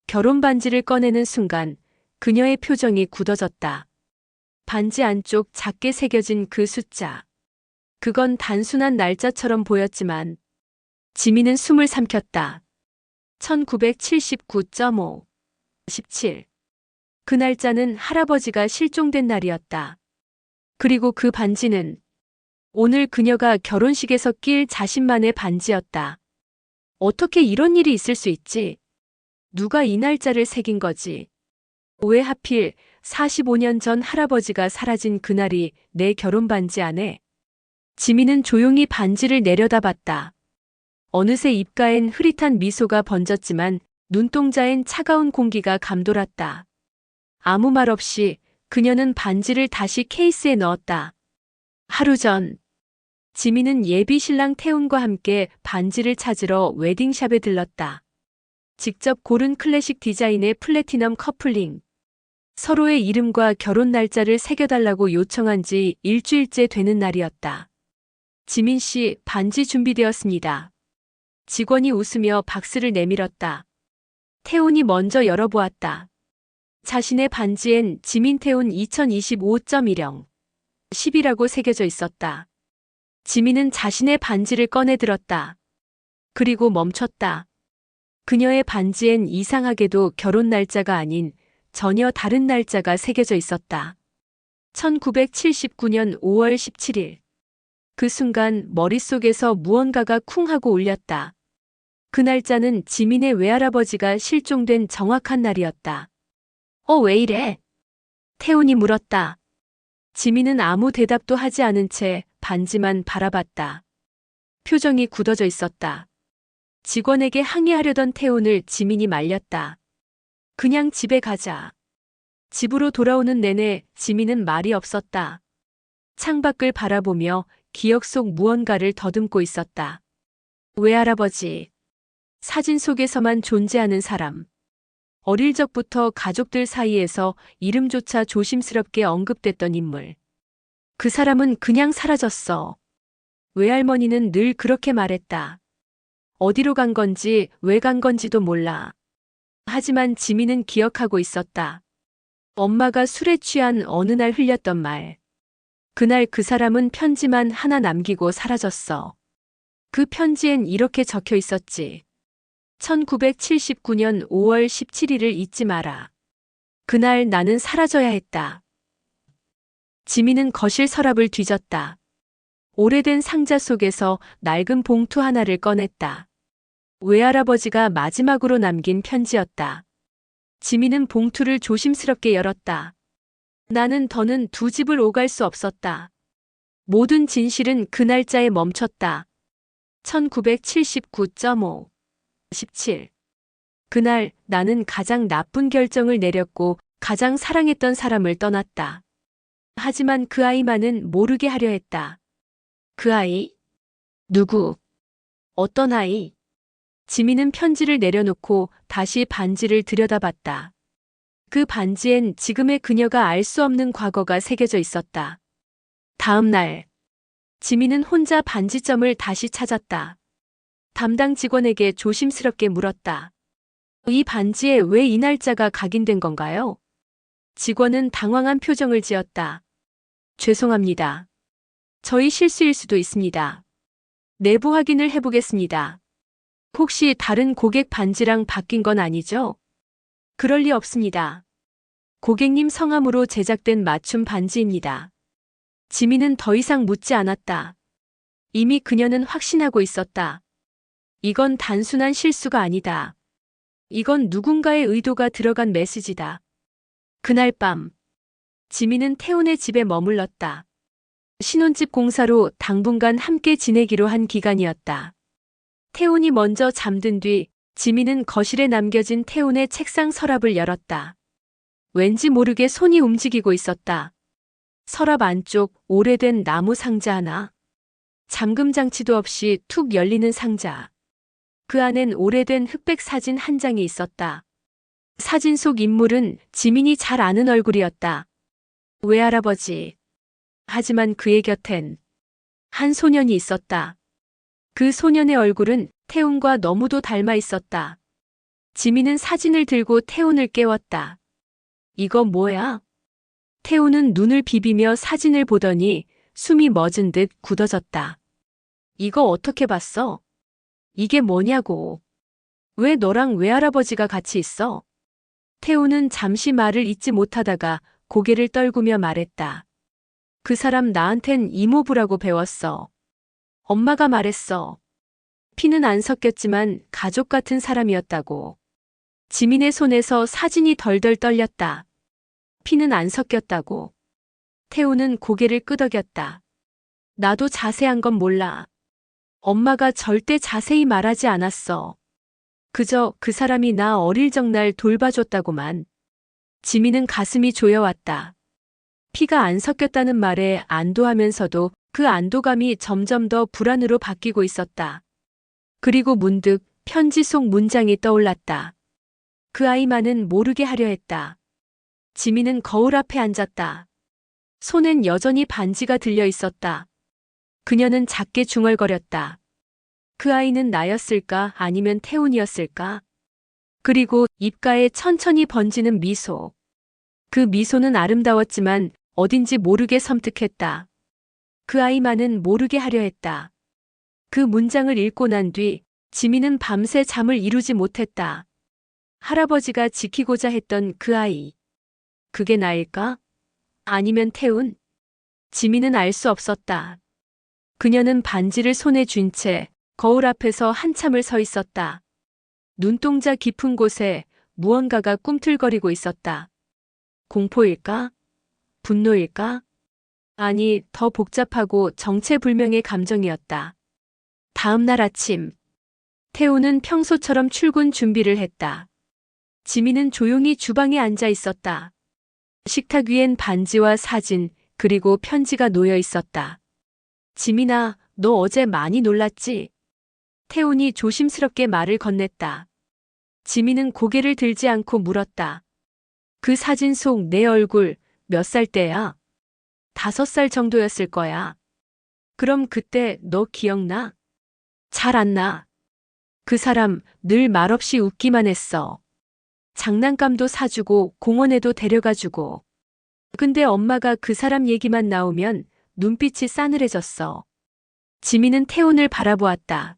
결혼 반지를 꺼내는 순간 그녀의 표정이 굳어졌다. 반지 안쪽 작게 새겨진 그 숫자. 그건 단순한 날짜처럼 보였지만 지민은 숨을 삼켰다. 1979.5. 17. 그 날짜는 할아버지가 실종된 날이었다. 그리고 그 반지는 오늘 그녀가 결혼식에서 낄 자신만의 반지였다. 어떻게 이런 일이 있을 수 있지? 누가 이 날짜를 새긴 거지? 왜 하필 45년 전 할아버지가 사라진 그날이 내 결혼 반지 안에? 지민은 조용히 반지를 내려다봤다. 어느새 입가엔 흐릿한 미소가 번졌지만 눈동자엔 차가운 공기가 감돌았다. 아무 말 없이 그녀는 반지를 다시 케이스에 넣었다. 하루 전, 지민은 예비 신랑 태훈과 함께 반지를 찾으러 웨딩샵에 들렀다. 직접 고른 클래식 디자인의 플래티넘 커플링. 서로의 이름과 결혼 날짜를 새겨달라고 요청한 지 일주일째 되는 날이었다. 지민 씨, 반지 준비되었습니다. 직원이 웃으며 박스를 내밀었다. 태훈이 먼저 열어보았다. 자신의 반지엔 지민태훈 2025.10 10이라고 새겨져 있었다. 지민은 자신의 반지를 꺼내 들었다. 그리고 멈췄다. 그녀의 반지엔 이상하게도 결혼 날짜가 아닌 전혀 다른 날짜가 새겨져 있었다. 1979년 5월 17일. 그 순간 머릿속에서 무언가가 쿵 하고 울렸다. 그 날짜는 지민의 외할아버지가 실종된 정확한 날이었다. 왜 이래? 태훈이 물었다. 지민은 아무 대답도 하지 않은 채 반지만 바라봤다. 표정이 굳어져 있었다. 직원에게 항의하려던 태훈을 지민이 말렸다. 그냥 집에 가자. 집으로 돌아오는 내내 지민은 말이 없었다. 창밖을 바라보며 기억 속 무언가를 더듬고 있었다. 외할아버지. 사진 속에서만 존재하는 사람. 어릴 적부터 가족들 사이에서 이름조차 조심스럽게 언급됐던 인물. 그 사람은 그냥 사라졌어. 외할머니는 늘 그렇게 말했다. 어디로 간 건지 왜 간 건지도 몰라. 하지만 지민은 기억하고 있었다. 엄마가 술에 취한 어느 날 흘렸던 말. 그날 그 사람은 편지만 하나 남기고 사라졌어. 그 편지엔 이렇게 적혀 있었지. 1979년 5월 17일을 잊지 마라. 그날 나는 사라져야 했다. 지민은 거실 서랍을 뒤졌다. 오래된 상자 속에서 낡은 봉투 하나를 꺼냈다. 외할아버지가 마지막으로 남긴 편지였다. 지민은 봉투를 조심스럽게 열었다. 나는 더는 두 집을 오갈 수 없었다. 모든 진실은 그 날짜에 멈췄다. 1979.5. 17. 그날 나는 가장 나쁜 결정을 내렸고 가장 사랑했던 사람을 떠났다. 하지만 그 아이만은 모르게 하려 했다. 그 아이? 누구? 어떤 아이? 지민은 편지를 내려놓고 다시 반지를 들여다봤다. 그 반지엔 지금의 그녀가 알 수 없는 과거가 새겨져 있었다. 다음 날, 지민은 혼자 반지점을 다시 찾았다. 담당 직원에게 조심스럽게 물었다. 이 반지에 왜 이 날짜가 각인된 건가요? 직원은 당황한 표정을 지었다. 죄송합니다. 저희 실수일 수도 있습니다. 내부 확인을 해보겠습니다. 혹시 다른 고객 반지랑 바뀐 건 아니죠? 그럴 리 없습니다. 고객님 성함으로 제작된 맞춤 반지입니다. 지민은 더 이상 묻지 않았다. 이미 그녀는 확신하고 있었다. 이건 단순한 실수가 아니다. 이건 누군가의 의도가 들어간 메시지다. 그날 밤, 지민은 태훈의 집에 머물렀다. 신혼집 공사로 당분간 함께 지내기로 한 기간이었다. 태훈이 먼저 잠든 뒤 지민은 거실에 남겨진 태훈의 책상 서랍을 열었다. 왠지 모르게 손이 움직이고 있었다. 서랍 안쪽 오래된 나무 상자 하나. 잠금 장치도 없이 툭 열리는 상자. 그 안엔 오래된 흑백 사진 한 장이 있었다. 사진 속 인물은 지민이 잘 아는 얼굴이었다. 외할아버지. 하지만 그의 곁엔 한 소년이 있었다. 그 소년의 얼굴은 태훈과 너무도 닮아 있었다. 지민은 사진을 들고 태훈을 깨웠다. 이거 뭐야? 태훈은 눈을 비비며 사진을 보더니 숨이 멎은 듯 굳어졌다. 이거 어떻게 봤어? 이게 뭐냐고. 왜 너랑 외할아버지가 같이 있어? 태훈은 잠시 말을 잇지 못하다가 고개를 떨구며 말했다. 그 사람 나한텐 이모부라고 배웠어. 엄마가 말했어. 피는 안 섞였지만 가족 같은 사람이었다고. 지민의 손에서 사진이 덜덜 떨렸다. 피는 안 섞였다고. 태우는 고개를 끄덕였다. 나도 자세한 건 몰라. 엄마가 절대 자세히 말하지 않았어. 그저 그 사람이 나 어릴 적날 돌봐줬다고만. 지민은 가슴이 조여왔다. 피가 안 섞였다는 말에 안도하면서도 그 안도감이 점점 더 불안으로 바뀌고 있었다. 그리고 문득 편지 속 문장이 떠올랐다. 그 아이만은 모르게 하려 했다. 지민은 거울 앞에 앉았다. 손엔 여전히 반지가 들려 있었다. 그녀는 작게 중얼거렸다. 그 아이는 나였을까 아니면 태훈이었을까? 그리고 입가에 천천히 번지는 미소. 그 미소는 아름다웠지만 어딘지 모르게 섬뜩했다. 그 아이만은 모르게 하려 했다. 그 문장을 읽고 난 뒤 지민은 밤새 잠을 이루지 못했다. 할아버지가 지키고자 했던 그 아이. 그게 나일까? 아니면 태훈? 지민은 알 수 없었다. 그녀는 반지를 손에 쥔 채 거울 앞에서 한참을 서 있었다. 눈동자 깊은 곳에 무언가가 꿈틀거리고 있었다. 공포일까? 분노일까? 아니, 더 복잡하고 정체불명의 감정이었다. 다음 날 아침, 태우는 평소처럼 출근 준비를 했다. 지민은 조용히 주방에 앉아 있었다. 식탁 위엔 반지와 사진, 그리고 편지가 놓여 있었다. 지민아, 너 어제 많이 놀랐지? 태훈이 조심스럽게 말을 건넸다. 지민은 고개를 들지 않고 물었다. 그 사진 속 내 얼굴 몇 살 때야? 5살 정도였을 거야. 그럼 그때 너 기억나? 잘 안 나. 그 사람 늘 말없이 웃기만 했어. 장난감도 사주고 공원에도 데려가주고. 근데 엄마가 그 사람 얘기만 나오면 눈빛이 싸늘해졌어. 지민은 태훈을 바라보았다.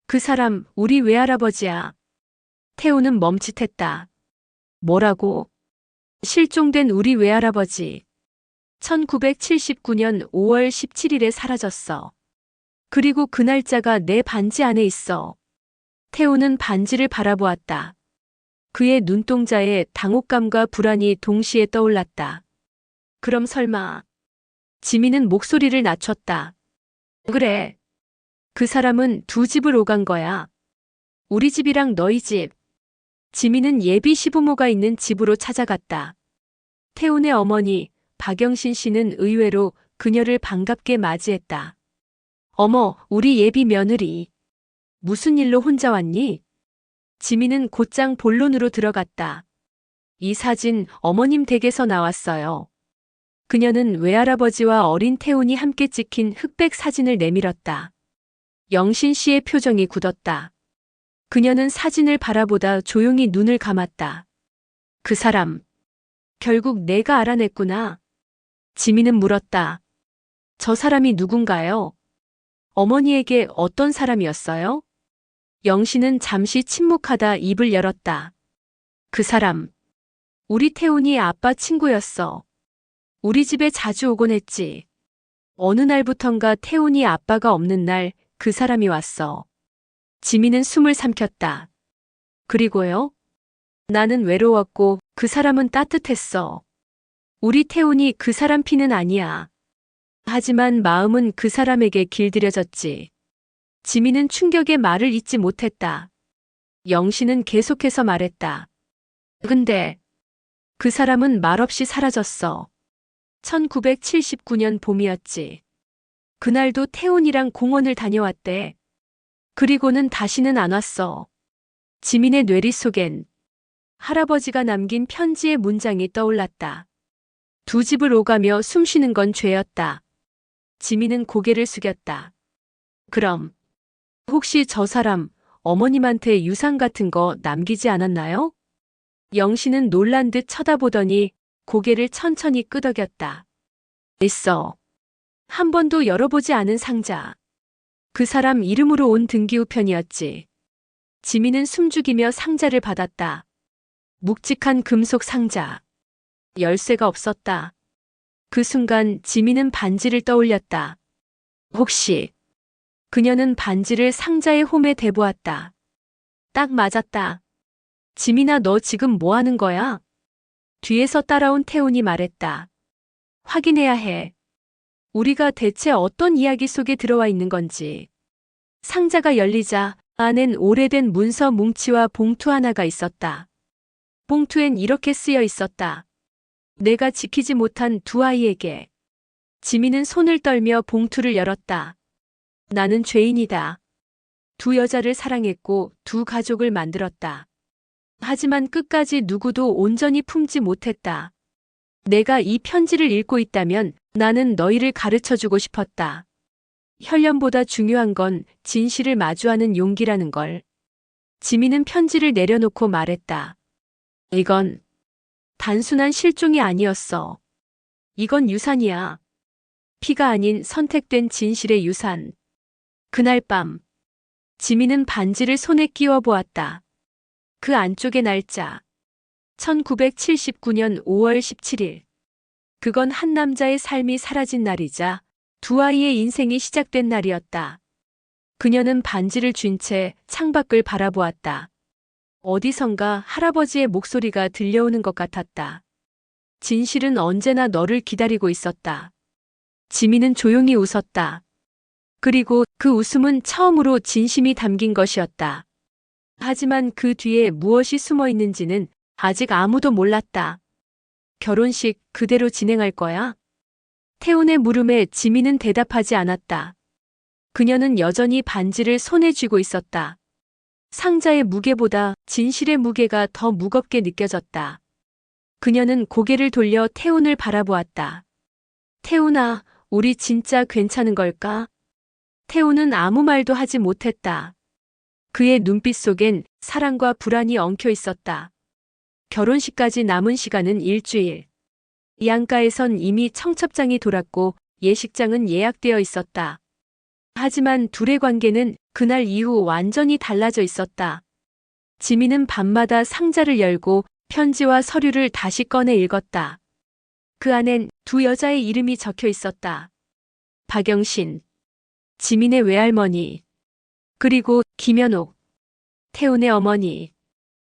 그 사람 우리 외할아버지야. 태훈은 멈칫했다. 뭐라고? 실종된 우리 외할아버지. 1979년 5월 17일에 사라졌어. 그리고 그 날짜가 내 반지 안에 있어. 태훈은 반지를 바라보았다. 그의 눈동자에 당혹감과 불안이 동시에 떠올랐다. 그럼 설마. 지민은 목소리를 낮췄다. 그래. 그 사람은 두 집을 오간 거야. 우리 집이랑 너희 집. 지민은 예비 시부모가 있는 집으로 찾아갔다. 태훈의 어머니, 박영신 씨는 의외로 그녀를 반갑게 맞이했다. 어머, 우리 예비 며느리. 무슨 일로 혼자 왔니? 지민은 곧장 본론으로 들어갔다. 이 사진 어머님 댁에서 나왔어요. 그녀는 외할아버지와 어린 태훈이 함께 찍힌 흑백 사진을 내밀었다. 영신 씨의 표정이 굳었다. 그녀는 사진을 바라보다 조용히 눈을 감았다. 그 사람. 결국 내가 알아냈구나. 지민은 물었다. 저 사람이 누군가요? 어머니에게 어떤 사람이었어요? 영신은 잠시 침묵하다 입을 열었다. 그 사람. 우리 태훈이 아빠 친구였어. 우리 집에 자주 오곤 했지. 어느 날부턴가 태훈이 아빠가 없는 날 그 사람이 왔어. 지민은 숨을 삼켰다. 그리고요? 나는 외로웠고 그 사람은 따뜻했어. 우리 태훈이 그 사람 피는 아니야. 하지만 마음은 그 사람에게 길들여졌지. 지민은 충격의 말을 잇지 못했다. 영신은 계속해서 말했다. 근데 그 사람은 말없이 사라졌어. 1979년 봄이었지. 그날도 태훈이랑 공원을 다녀왔대. 그리고는 다시는 안 왔어. 지민의 뇌리 속엔 할아버지가 남긴 편지의 문장이 떠올랐다. 두 집을 오가며 숨쉬는 건 죄였다. 지민은 고개를 숙였다. 그럼 혹시 저 사람 어머님한테 유산 같은 거 남기지 않았나요? 영신은 놀란 듯 쳐다보더니 고개를 천천히 끄덕였다. 있어. 한 번도 열어보지 않은 상자. 그 사람 이름으로 온 등기우편이었지. 지민은 숨죽이며 상자를 받았다. 묵직한 금속 상자. 열쇠가 없었다. 그 순간 지민은 반지를 떠올렸다. 혹시 그녀는 반지를 상자의 홈에 대보았다. 딱 맞았다. 지민아, 너 지금 뭐 하는 거야? 뒤에서 따라온 태훈이 말했다. 확인해야 해. 우리가 대체 어떤 이야기 속에 들어와 있는 건지. 상자가 열리자 안엔 오래된 문서 뭉치와 봉투 하나가 있었다. 봉투엔 이렇게 쓰여 있었다. 내가 지키지 못한 두 아이에게. 지민은 손을 떨며 봉투를 열었다. 나는 죄인이다. 두 여자를 사랑했고 두 가족을 만들었다. 하지만 끝까지 누구도 온전히 품지 못했다. 내가 이 편지를 읽고 있다면 나는 너희를 가르쳐주고 싶었다. 혈연보다 중요한 건 진실을 마주하는 용기라는 걸. 지민은 편지를 내려놓고 말했다. 이건 단순한 실종이 아니었어. 이건 유산이야. 피가 아닌 선택된 진실의 유산. 그날 밤, 지민은 반지를 손에 끼워 보았다. 그 안쪽의 날짜. 1979년 5월 17일. 그건 한 남자의 삶이 사라진 날이자 두 아이의 인생이 시작된 날이었다. 그녀는 반지를 쥔 채 창밖을 바라보았다. 어디선가 할아버지의 목소리가 들려오는 것 같았다. 진실은 언제나 너를 기다리고 있었다. 지민은 조용히 웃었다. 그리고 그 웃음은 처음으로 진심이 담긴 것이었다. 하지만 그 뒤에 무엇이 숨어 있는지는 아직 아무도 몰랐다. 결혼식 그대로 진행할 거야? 태훈의 물음에 지민은 대답하지 않았다. 그녀는 여전히 반지를 손에 쥐고 있었다. 상자의 무게보다 진실의 무게가 더 무겁게 느껴졌다. 그녀는 고개를 돌려 태훈을 바라보았다. 태훈아, 우리 진짜 괜찮은 걸까? 태훈은 아무 말도 하지 못했다. 그의 눈빛 속엔 사랑과 불안이 엉켜 있었다. 결혼식까지 남은 시간은 일주일. 양가에선 이미 청첩장이 돌았고 예식장은 예약되어 있었다. 하지만 둘의 관계는 그날 이후 완전히 달라져 있었다. 지민은 밤마다 상자를 열고 편지와 서류를 다시 꺼내 읽었다. 그 안엔 두 여자의 이름이 적혀 있었다. 박영신, 지민의 외할머니, 그리고 김연옥, 태훈의 어머니.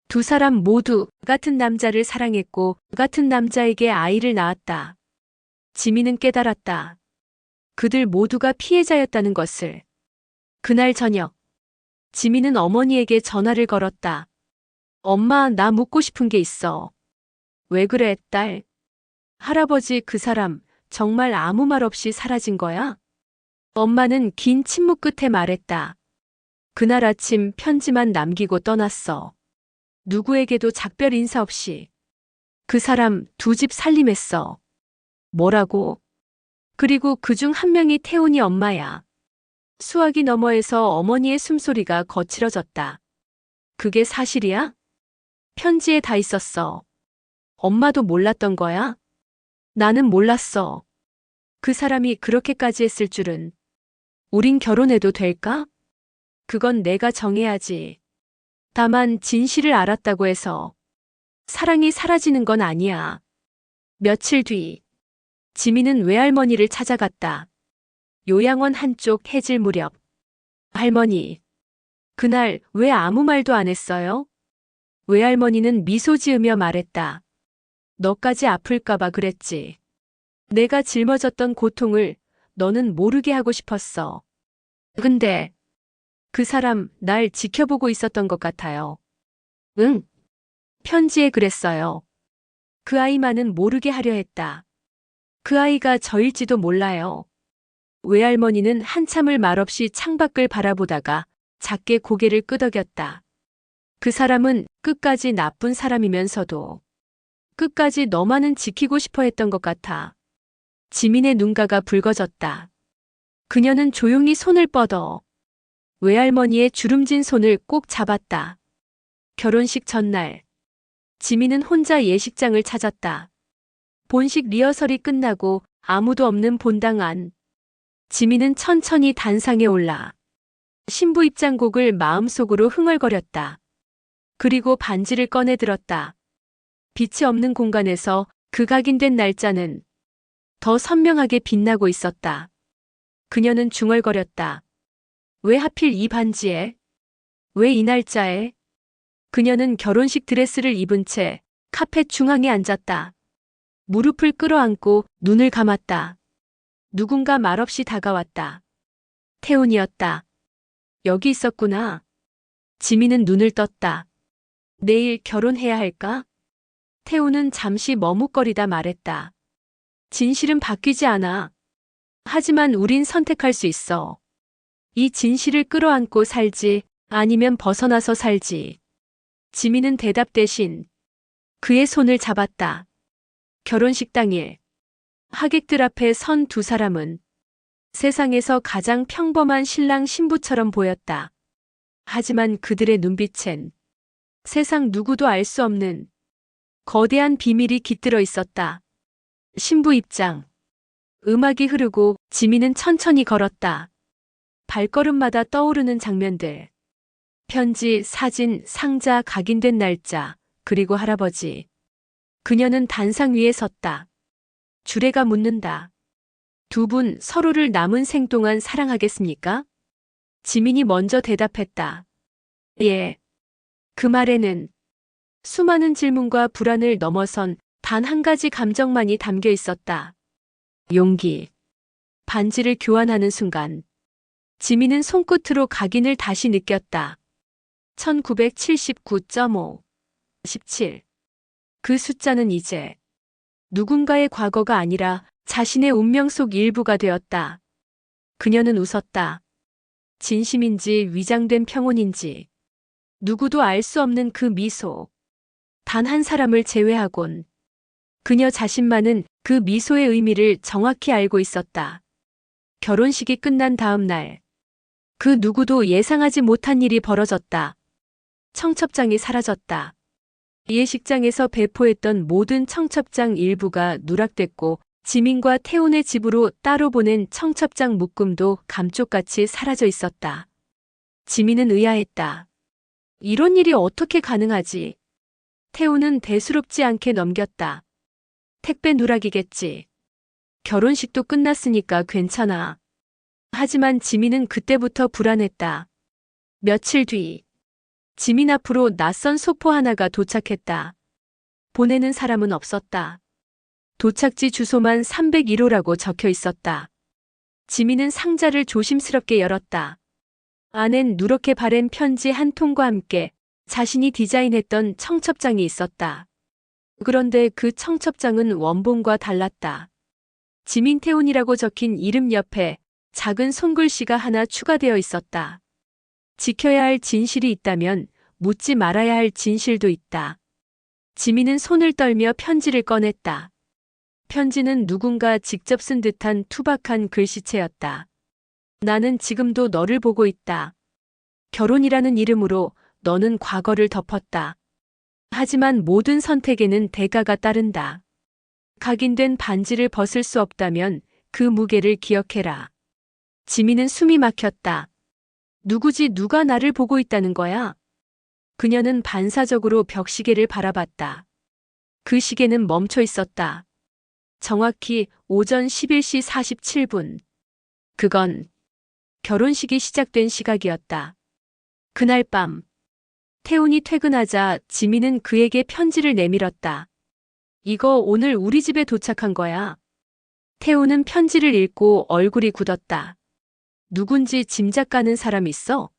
두 사람 모두 같은 남자를 사랑했고 같은 남자에게 아이를 낳았다. 지민은 깨달았다. 그들 모두가 피해자였다는 것을. 그날 저녁, 지민은 어머니에게 전화를 걸었다. 엄마, 나 묻고 싶은 게 있어. 왜 그래, 딸? 할아버지, 그 사람 정말 아무 말 없이 사라진 거야? 엄마는 긴 침묵 끝에 말했다. 그날 아침 편지만 남기고 떠났어. 누구에게도 작별 인사 없이. 그 사람 두 집 살림했어. 뭐라고? 그리고 그중 한 명이 태훈이 엄마야. 수화기 너머에서 어머니의 숨소리가 거칠어졌다. 그게 사실이야? 편지에 다 있었어. 엄마도 몰랐던 거야? 나는 몰랐어. 그 사람이 그렇게까지 했을 줄은. 우린 결혼해도 될까? 그건 내가 정해야지. 다만 진실을 알았다고 해서 사랑이 사라지는 건 아니야. 며칠 뒤, 지민은 외할머니를 찾아갔다. 요양원 한쪽 해질 무렵. 할머니, 그날 왜 아무 말도 안 했어요? 외할머니는 미소 지으며 말했다. 너까지 아플까봐 그랬지. 내가 짊어졌던 고통을 너는 모르게 하고 싶었어. 근데 그 사람 날 지켜보고 있었던 것 같아요. 응. 편지에 그랬어요. 그 아이만은 모르게 하려 했다. 그 아이가 저일지도 몰라요. 외할머니는 한참을 말없이 창밖을 바라보다가 작게 고개를 끄덕였다. 그 사람은 끝까지 나쁜 사람이면서도 끝까지 너만은 지키고 싶어 했던 것 같아. 지민의 눈가가 붉어졌다. 그녀는 조용히 손을 뻗어 외할머니의 주름진 손을 꼭 잡았다. 결혼식 전날. 지민은 혼자 예식장을 찾았다. 본식 리허설이 끝나고 아무도 없는 본당 안. 지민은 천천히 단상에 올라 신부 입장곡을 마음속으로 흥얼거렸다. 그리고 반지를 꺼내 들었다. 빛이 없는 공간에서 그 각인된 날짜는 더 선명하게 빛나고 있었다. 그녀는 중얼거렸다. 왜 하필 이 반지에? 왜 이 날짜에? 그녀는 결혼식 드레스를 입은 채 카펫 중앙에 앉았다. 무릎을 끌어안고 눈을 감았다. 누군가 말없이 다가왔다. 태훈이었다. 여기 있었구나. 지민은 눈을 떴다. 내일 결혼해야 할까? 태훈은 잠시 머뭇거리다 말했다. 진실은 바뀌지 않아. 하지만 우린 선택할 수 있어. 이 진실을 끌어안고 살지, 아니면 벗어나서 살지. 지민은 대답 대신 그의 손을 잡았다. 결혼식 당일. 하객들 앞에 선 두 사람은 세상에서 가장 평범한 신랑 신부처럼 보였다. 하지만 그들의 눈빛엔 세상 누구도 알 수 없는 거대한 비밀이 깃들어 있었다. 신부 입장. 음악이 흐르고 지민은 천천히 걸었다. 발걸음마다 떠오르는 장면들. 편지, 사진, 상자, 각인된 날짜, 그리고 할아버지. 그녀는 단상 위에 섰다. 주례가 묻는다. 두 분 서로를 남은 생 동안 사랑하겠습니까? 지민이 먼저 대답했다. 예. 그 말에는 수많은 질문과 불안을 넘어선 단 한 가지 감정만이 담겨 있었다. 용기. 반지를 교환하는 순간 지민은 손끝으로 각인을 다시 느꼈다. 1979.5. 17. 그 숫자는 이제 누군가의 과거가 아니라 자신의 운명 속 일부가 되었다. 그녀는 웃었다. 진심인지 위장된 평온인지 누구도 알 수 없는 그 미소. 단 한 사람을 제외하곤 그녀 자신만은 그 미소의 의미를 정확히 알고 있었다. 결혼식이 끝난 다음 날, 그 누구도 예상하지 못한 일이 벌어졌다. 청첩장이 사라졌다. 예식장에서 배포했던 모든 청첩장 일부가 누락됐고 지민과 태훈의 집으로 따로 보낸 청첩장 묶음도 감쪽같이 사라져 있었다. 지민은 의아했다. 이런 일이 어떻게 가능하지? 태훈은 대수롭지 않게 넘겼다. 택배 누락이겠지. 결혼식도 끝났으니까 괜찮아. 하지만 지민은 그때부터 불안했다. 며칠 뒤, 지민 앞으로 낯선 소포 하나가 도착했다. 보내는 사람은 없었다. 도착지 주소만 301호라고 적혀 있었다. 지민은 상자를 조심스럽게 열었다. 안엔 누렇게 바랜 편지 한 통과 함께 자신이 디자인했던 청첩장이 있었다. 그런데 그 청첩장은 원본과 달랐다. 지민 태훈이라고 적힌 이름 옆에 작은 손글씨가 하나 추가되어 있었다. 지켜야 할 진실이 있다면 묻지 말아야 할 진실도 있다. 지민은 손을 떨며 편지를 꺼냈다. 편지는 누군가 직접 쓴 듯한 투박한 글씨체였다. 나는 지금도 너를 보고 있다. 결혼이라는 이름으로 너는 과거를 덮었다. 하지만 모든 선택에는 대가가 따른다. 각인된 반지를 벗을 수 없다면 그 무게를 기억해라. 지민은 숨이 막혔다. 누구지 누가 나를 보고 있다는 거야? 그녀는 반사적으로 벽시계를 바라봤다. 그 시계는 멈춰 있었다. 정확히 오전 11시 47분. 그건 결혼식이 시작된 시각이었다. 그날 밤, 태훈이 퇴근하자 지민은 그에게 편지를 내밀었다. 이거 오늘 우리 집에 도착한 거야. 태훈은 편지를 읽고 얼굴이 굳었다. 누군지 짐작 가는 사람 있어?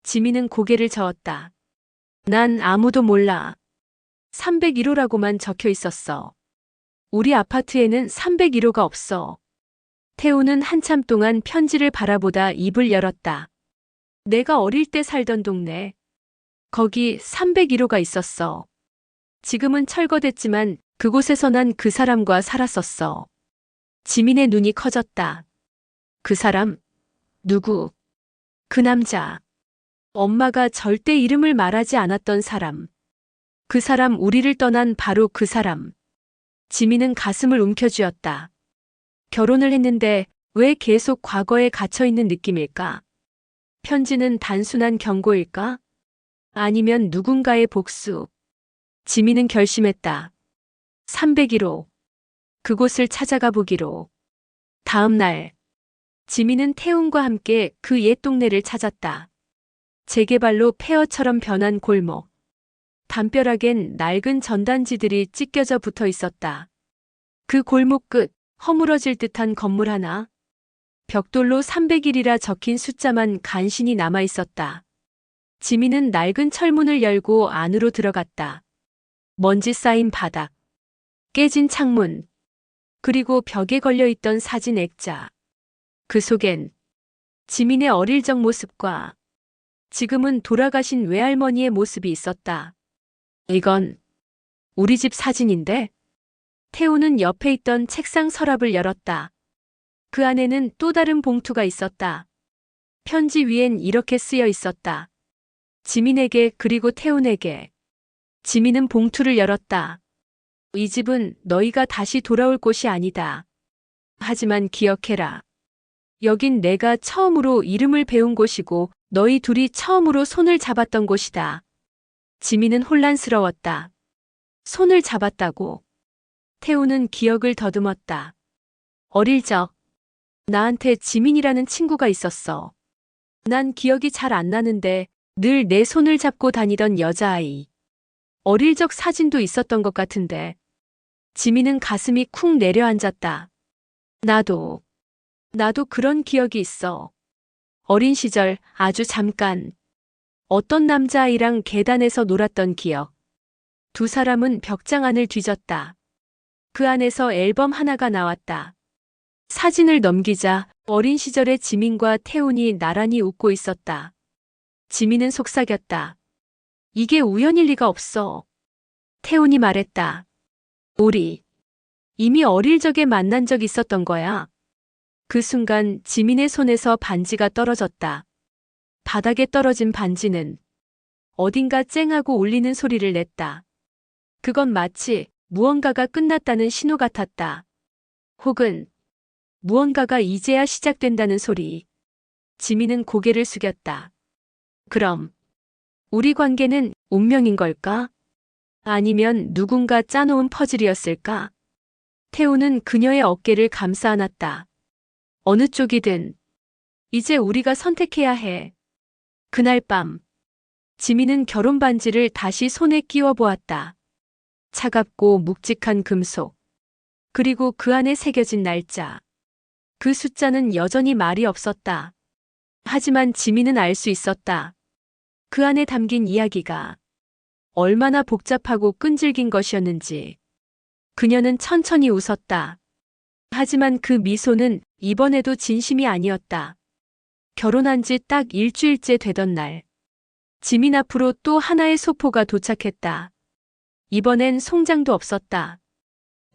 지민은 고개를 저었다. 난 아무도 몰라. 301호라고만 적혀 있었어. 우리 아파트에는 301호가 없어. 태훈은 한참 동안 편지를 바라보다 입을 열었다. 내가 어릴 때 살던 동네. 거기 301호가 있었어. 지금은 철거됐지만 그곳에서 난 그 사람과 살았었어. 지민의 눈이 커졌다. 그 사람? 누구? 그 남자. 엄마가 절대 이름을 말하지 않았던 사람. 그 사람, 우리를 떠난 바로 그 사람. 지민은 가슴을 움켜쥐었다. 결혼을 했는데 왜 계속 과거에 갇혀있는 느낌일까? 편지는 단순한 경고일까? 아니면 누군가의 복수? 지민은 결심했다. 301호. 그곳을 찾아가 보기로. 다음 날, 지민은 태훈과 함께 그 옛 동네를 찾았다. 재개발로 폐허처럼 변한 골목. 담벼락엔 낡은 전단지들이 찢겨져 붙어 있었다. 그 골목 끝, 허물어질 듯한 건물 하나. 벽돌로 301이라 적힌 숫자만 간신히 남아 있었다. 지민은 낡은 철문을 열고 안으로 들어갔다. 먼지 쌓인 바닥, 깨진 창문, 그리고 벽에 걸려있던 사진 액자. 그 속엔 지민의 어릴 적 모습과 지금은 돌아가신 외할머니의 모습이 있었다. 이건 우리 집 사진인데? 태우는 옆에 있던 책상 서랍을 열었다. 그 안에는 또 다른 봉투가 있었다. 편지 위엔 이렇게 쓰여 있었다. 지민에게, 그리고 태훈에게. 지민은 봉투를 열었다. 이 집은 너희가 다시 돌아올 곳이 아니다. 하지만 기억해라. 여긴 내가 처음으로 이름을 배운 곳이고 너희 둘이 처음으로 손을 잡았던 곳이다. 지민은 혼란스러웠다. 손을 잡았다고. 태우는 기억을 더듬었다. 어릴 적 나한테 지민이라는 친구가 있었어. 난 기억이 잘 안 나는데 늘 내 손을 잡고 다니던 여자아이. 어릴 적 사진도 있었던 것 같은데. 지민은 가슴이 쿵 내려앉았다. 나도 그런 기억이 있어. 어린 시절 아주 잠깐 어떤 남자아이랑 계단에서 놀았던 기억. 두 사람은 벽장 안을 뒤졌다. 그 안에서 앨범 하나가 나왔다. 사진을 넘기자 어린 시절의 지민과 태훈이 나란히 웃고 있었다. 지민은 속삭였다. 이게 우연일 리가 없어. 태훈이 말했다. 우리 이미 어릴 적에 만난 적 있었던 거야. 그 순간 지민의 손에서 반지가 떨어졌다. 바닥에 떨어진 반지는 어딘가 쨍하고 울리는 소리를 냈다. 그건 마치 무언가가 끝났다는 신호 같았다. 혹은 무언가가 이제야 시작된다는 소리. 지민은 고개를 숙였다. 그럼 우리 관계는 운명인 걸까? 아니면 누군가 짜놓은 퍼즐이었을까? 태우는 그녀의 어깨를 감싸 안았다. 어느 쪽이든 이제 우리가 선택해야 해. 그날 밤 지민은 결혼 반지를 다시 손에 끼워 보았다. 차갑고 묵직한 금속. 그리고 그 안에 새겨진 날짜. 그 숫자는 여전히 말이 없었다. 하지만 지민은 알 수 있었다. 그 안에 담긴 이야기가 얼마나 복잡하고 끈질긴 것이었는지. 그녀는 천천히 웃었다. 하지만 그 미소는 이번에도 진심이 아니었다. 결혼한 지 딱 일주일째 되던 날. 지민 앞으로 또 하나의 소포가 도착했다. 이번엔 송장도 없었다.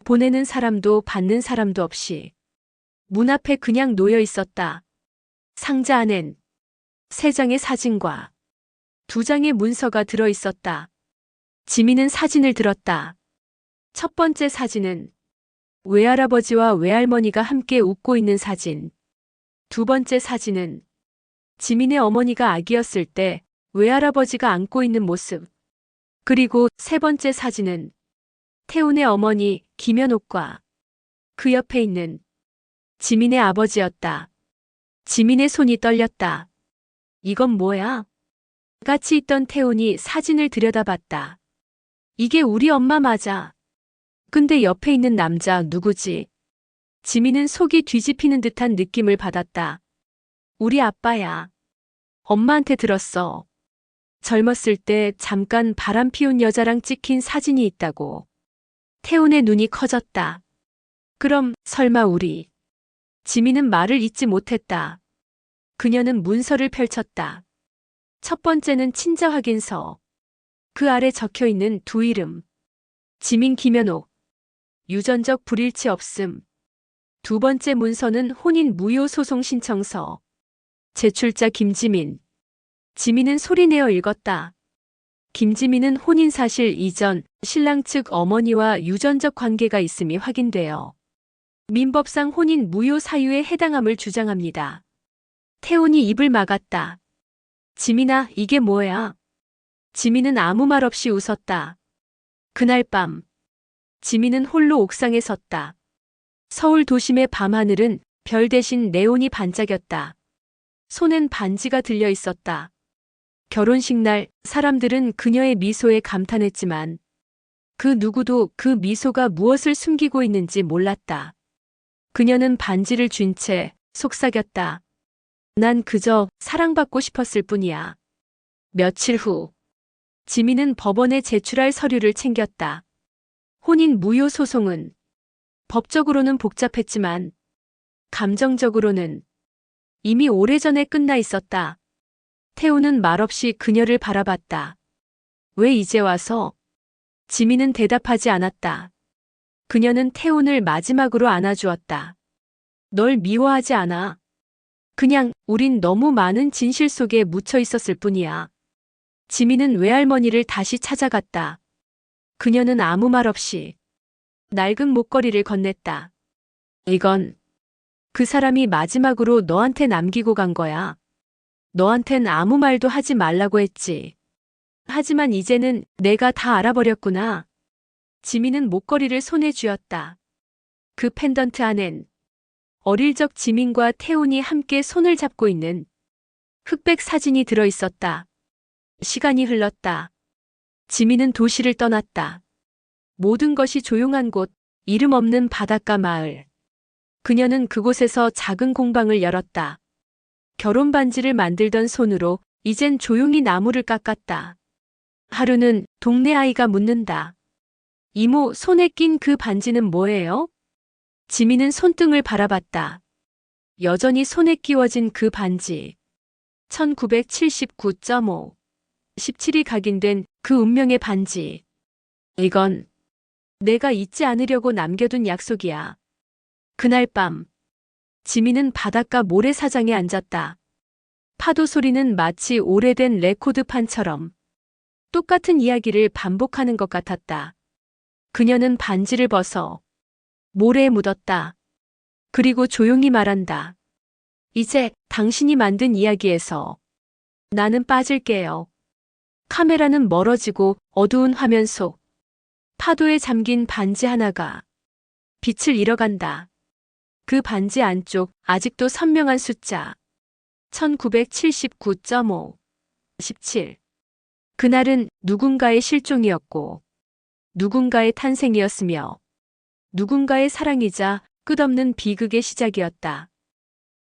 보내는 사람도 받는 사람도 없이. 문 앞에 그냥 놓여 있었다. 상자 안엔 3장의 사진과 2장의 문서가 들어 있었다. 지민은 사진을 들었다. 첫 번째 사진은 외할아버지와 외할머니가 함께 웃고 있는 사진. 두 번째 사진은 지민의 어머니가 아기였을 때 외할아버지가 안고 있는 모습. 그리고 세 번째 사진은 태훈의 어머니 김연옥과 그 옆에 있는 지민의 아버지였다. 지민의 손이 떨렸다. 이건 뭐야? 같이 있던 태훈이 사진을 들여다봤다. 이게 우리 엄마 맞아. 근데 옆에 있는 남자 누구지? 지민은 속이 뒤집히는 듯한 느낌을 받았다. 우리 아빠야. 엄마한테 들었어. 젊었을 때 잠깐 바람 피운 여자랑 찍힌 사진이 있다고. 태훈의 눈이 커졌다. 그럼 설마 우리. 지민은 말을 잇지 못했다. 그녀는 문서를 펼쳤다. 첫 번째는 친자 확인서. 그 아래 적혀 있는 두 이름. 지민 김연옥. 유전적 불일치 없음. 두 번째 문서는 혼인 무효 소송 신청서. 제출자 김지민. 지민은 소리내어 읽었다. 김지민은 혼인사실 이전 신랑 측 어머니와 유전적 관계가 있음이 확인되어 민법상 혼인 무효 사유에 해당함을 주장합니다. 태훈이 입을 막았다. 지민아, 이게 뭐야? 지민은 아무 말 없이 웃었다. 그날 밤, 지민은 홀로 옥상에 섰다. 서울 도심의 밤하늘은 별 대신 네온이 반짝였다. 손엔 반지가 들려 있었다. 결혼식 날 사람들은 그녀의 미소에 감탄했지만 그 누구도 그 미소가 무엇을 숨기고 있는지 몰랐다. 그녀는 반지를 쥔 채 속삭였다. 난 그저 사랑받고 싶었을 뿐이야. 며칠 후, 지민은 법원에 제출할 서류를 챙겼다. 혼인 무효 소송은 법적으로는 복잡했지만 감정적으로는 이미 오래전에 끝나 있었다. 태우는 말없이 그녀를 바라봤다. 왜 이제 와서? 지민은 대답하지 않았다. 그녀는 태훈을 마지막으로 안아주었다. 널 미워하지 않아. 그냥 우린 너무 많은 진실 속에 묻혀 있었을 뿐이야. 지민은 외할머니를 다시 찾아갔다. 그녀는 아무 말 없이 낡은 목걸이를 건넸다. 이건 그 사람이 마지막으로 너한테 남기고 간 거야. 너한텐 아무 말도 하지 말라고 했지. 하지만 이제는 내가 다 알아버렸구나. 지민은 목걸이를 손에 쥐었다. 그 펜던트 안엔 어릴 적 지민과 태훈이 함께 손을 잡고 있는 흑백 사진이 들어 있었다. 시간이 흘렀다. 지민은 도시를 떠났다. 모든 것이 조용한 곳, 이름 없는 바닷가 마을. 그녀는 그곳에서 작은 공방을 열었다. 결혼 반지를 만들던 손으로 이젠 조용히 나무를 깎았다. 하루는 동네 아이가 묻는다. 이모, 손에 낀 그 반지는 뭐예요? 지민은 손등을 바라봤다. 여전히 손에 끼워진 그 반지. 1979.5. 17이 각인된 그 운명의 반지. 이건 내가 잊지 않으려고 남겨둔 약속이야. 그날 밤, 지민은 바닷가 모래사장에 앉았다. 파도 소리는 마치 오래된 레코드판처럼 똑같은 이야기를 반복하는 것 같았다. 그녀는 반지를 벗어 모래에 묻었다. 그리고 조용히 말한다. 이제 당신이 만든 이야기에서 나는 빠질게요. 카메라는 멀어지고 어두운 화면 속 파도에 잠긴 반지 하나가 빛을 잃어간다. 그 반지 안쪽 아직도 선명한 숫자 1979.5, 17. 그날은 누군가의 실종이었고 누군가의 탄생이었으며 누군가의 사랑이자 끝없는 비극의 시작이었다.